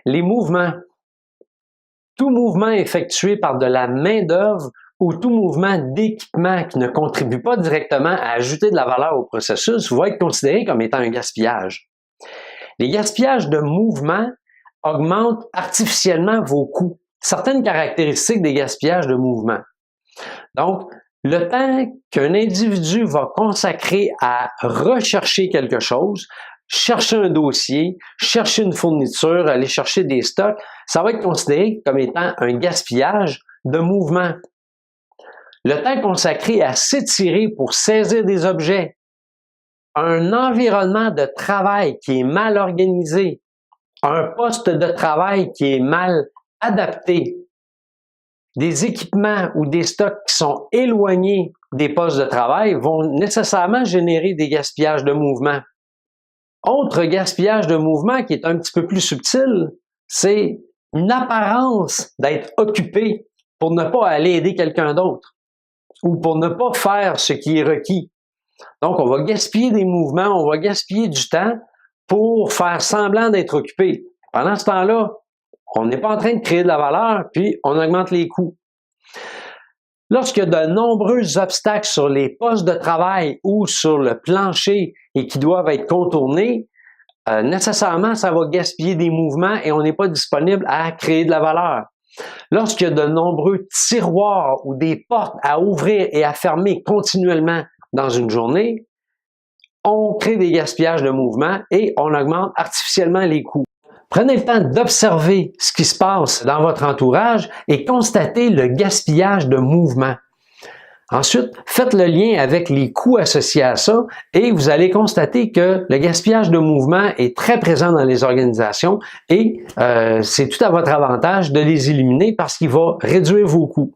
Les mouvements. Tout mouvement effectué par de la main-d'œuvre ou tout mouvement d'équipement qui ne contribue pas directement à ajouter de la valeur au processus va être considéré comme étant un gaspillage. Les gaspillages de mouvement augmentent artificiellement vos coûts. Certaines caractéristiques des gaspillages de mouvement. Donc, le temps qu'un individu va consacrer à rechercher quelque chose, chercher un dossier, chercher une fourniture, aller chercher des stocks, ça va être considéré comme étant un gaspillage de mouvement. Le temps consacré à s'étirer pour saisir des objets, un environnement de travail qui est mal organisé, un poste de travail qui est mal adapté, des équipements ou des stocks qui sont éloignés des postes de travail vont nécessairement générer des gaspillages de mouvement. Autre gaspillage de mouvement qui est un petit peu plus subtil, c'est une apparence d'être occupé pour ne pas aller aider quelqu'un d'autre ou pour ne pas faire ce qui est requis. Donc, on va gaspiller des mouvements, on va gaspiller du temps pour faire semblant d'être occupé. Pendant ce temps-là, on n'est pas en train de créer de la valeur, puis on augmente les coûts. Lorsqu'il y a de nombreux obstacles sur les postes de travail ou sur le plancher et qui doivent être contournés, nécessairement, ça va gaspiller des mouvements et on n'est pas disponible à créer de la valeur. Lorsqu'il y a de nombreux tiroirs ou des portes à ouvrir et à fermer continuellement dans une journée, on crée des gaspillages de mouvements et on augmente artificiellement les coûts. Prenez le temps d'observer ce qui se passe dans votre entourage et constatez le gaspillage de mouvement. Ensuite, faites le lien avec les coûts associés à ça et vous allez constater que le gaspillage de mouvement est très présent dans les organisations et c'est tout à votre avantage de les éliminer parce qu'il va réduire vos coûts.